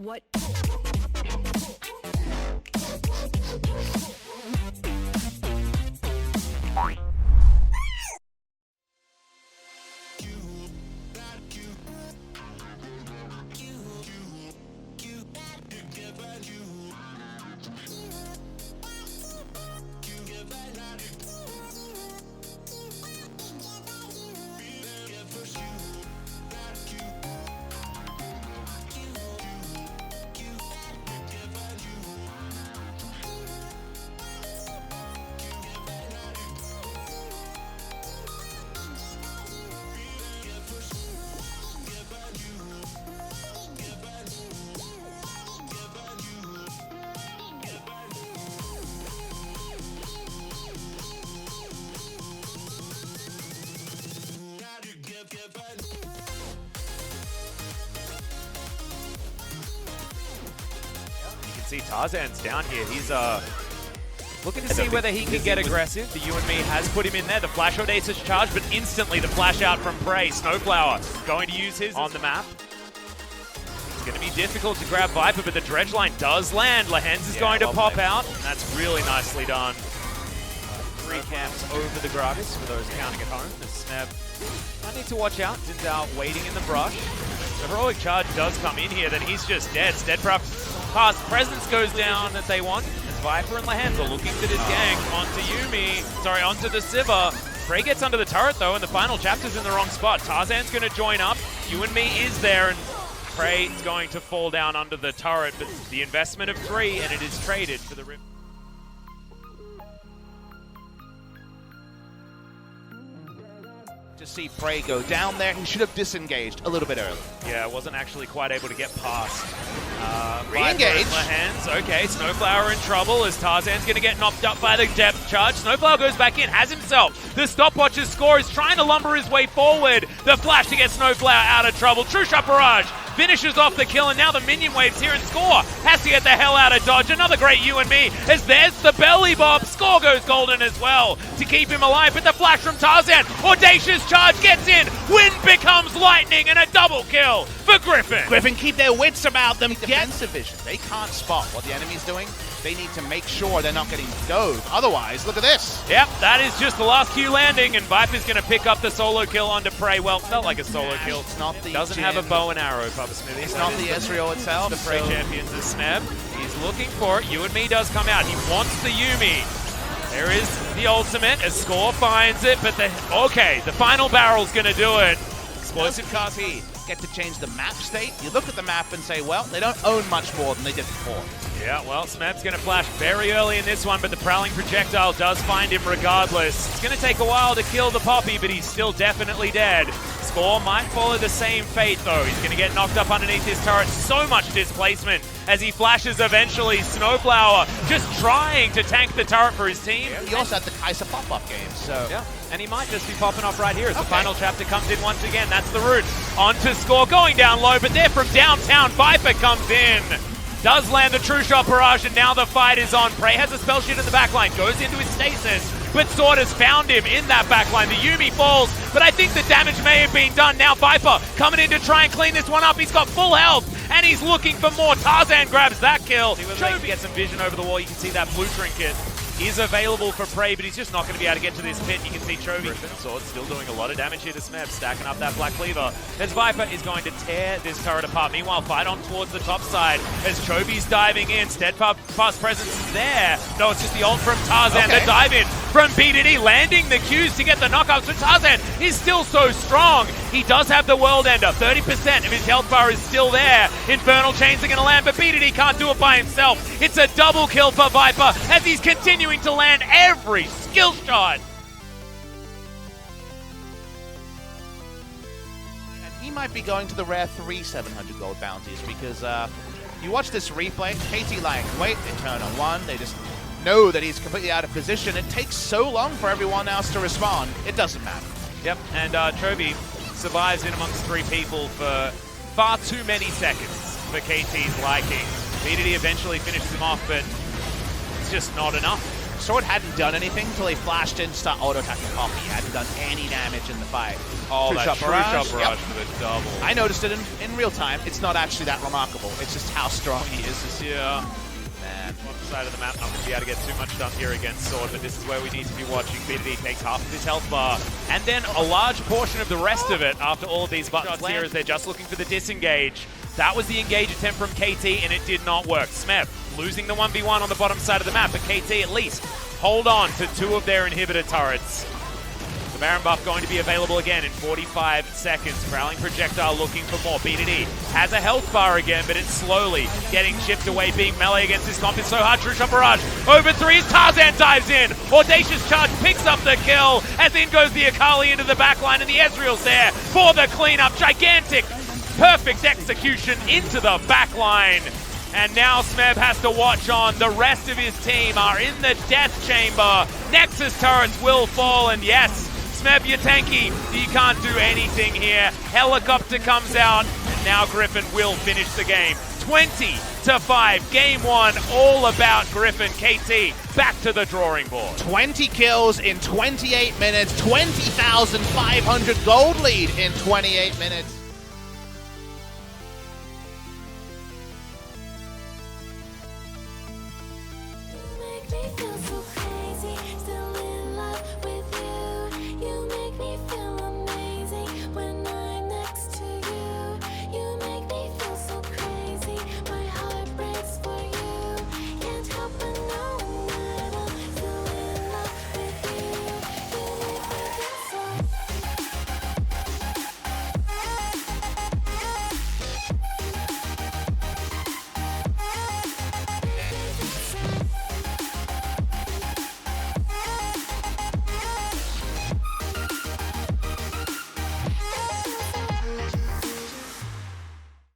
What? See Tarzan's down here. He's looking to see whether he can get aggressive. The You&Me has put him in there. The flash out ace is charged, but instantly the flash out from Pray. Snowflower going to use his on the map. It's going to be difficult to grab Viper, but the dredge line does land. Lehens is going to pop out, and that's really nicely done. 3 camps over the Gravis for those counting at home. The Snap might need to watch out. Zinzao waiting in the brush. The heroic charge does come in here, then he's just dead. Steadcraft past presence goes down that they want. As Viper and Lehens are looking for this gang onto Yuumi. Sorry, onto the Sivir. Pray gets under the turret though, and the final chapter's in the wrong spot. Tarzan's going to join up. You&Me is there, and Pray is going to fall down under the turret. But the investment of 3, and it is traded for the rip. To see Pray go down there, he should have disengaged a little bit early. Yeah, wasn't actually quite able to get past. Re-engage. Lehens. Okay, Snowflower in trouble as Tarzan's going to get knocked up by the depth charge. Snowflower goes back in, has himself the stopwatch's score, is trying to lumber his way forward. The flash to get Snowflower out of trouble. True Shot Barrage finishes off the kill, and now the minion waves here, and Score has to get the hell out of dodge. Another great You&Me as there's the belly bob. Score goes golden as well to keep him alive, but the flash from Tarzan. Audacious charge gets in. Wind becomes lightning, and a double kill for Griffin. Griffin keep their wits about them. Defensive vision. They can't spot what the enemy's doing. They need to make sure they're not getting dove. Otherwise, look at this. Yep, that is just the last Q landing, and Viper's going to pick up the solo kill onto Prey. Well, felt like a solo kill. It's not the Doesn't have a bow and arrow, Papa Smithy. It's not the Ezreal itself. The Prey champions is Sneb. He's looking for it. You&Me does come out. He wants the Yuumi. There is the ultimate as Score finds it, but the final barrel's going to do it. Explosive cast. Get to change the map state. You look at the map and say, well, they don't own much more than they did before. Yeah, well, Smeb's going to flash very early in this one, but the Prowling Projectile does find him regardless. It's going to take a while to kill the Poppy, but he's still definitely dead. Score might follow the same fate, though. He's going to get knocked up underneath his turret. So much displacement as he flashes eventually. Snowflower just trying to tank the turret for his team. Yeah, he also had the Kai'Sa pop-up game, so... Yeah, and he might just be popping off right here as the final chapter comes in once again. That's the route. Onto Score, going down low, but there from downtown, Viper comes in. Does land the True Shot Barrage, and now the fight is on. Prey has a spell shit in the backline, goes into his stasis, but Sword has found him in that backline. The Yuumi falls, but I think the damage may have been done. Now Viper coming in to try and clean this one up. He's got full health, and he's looking for more. Tarzan grabs that kill. See whether they can get some vision over the wall. You can see that blue trinket is available for Prey, but he's just not going to be able to get to this pit. You can see Chovy. Sword still doing a lot of damage here to Smeb, stacking up that Black Cleaver. As Viper is going to tear this turret apart. Meanwhile, fight on towards the top side as Chovy's diving in. Steadfast presence is there. No, it's just the ult from Tarzan. The dive in from BDD, landing the Qs to get the knockouts. So Tarzan is still so strong. He does have the World Ender. 30% of his health bar is still there. Infernal Chains are going to land, but BDD can't do it by himself. It's a double kill for Viper as he's continuing to land every skill shot. And he might be going to the rare 3 700 gold bounties because you watch this replay, KT lying in wait, they turn on one, they just know that he's completely out of position. It takes so long for everyone else to respond, it doesn't matter. Yep, and Chovy survives in amongst 3 people for far too many seconds for KT's liking. BDD eventually finishes him off, but it's just not enough. Sword hadn't done anything until he flashed in to start auto-attacking Poppy. He hadn't done any damage in the fight. Oh, that true shot barrage Yep. for the double. I noticed it in real time. It's not actually that remarkable. It's just how strong he is this year. Man, one side of the map, not going to be able to get too much done here against Sword, but this is where we need to be watching. BDD takes half of his health bar, and then a large portion of the rest of it after all of these buttons here as they're just looking for the disengage. That was the engage attempt from KT, and it did not work. Smeb losing the 1v1 on the bottom side of the map, but KT at least hold on to 2 of their inhibitor turrets. The Baron buff going to be available again in 45 seconds. Prowling projectile looking for more. BDD has a health bar again, but it's slowly getting chipped away. Being melee against this comp is so hard. True shot barrage over 3 as Tarzan dives in. Audacious charge picks up the kill as in goes the Akali into the backline, and the Ezreal's there for the cleanup. Gigantic, perfect execution into the backline. And now Smeb has to watch on. The rest of his team are in the death chamber. Nexus turrets will fall, and yes, Smeb, you're tanky. You can't do anything here. Helicopter comes out, and now Griffin will finish the game. 20-5, game 1, all about Griffin. KT back to the drawing board. 20 kills in 28 minutes, 20,500 gold lead in 28 minutes.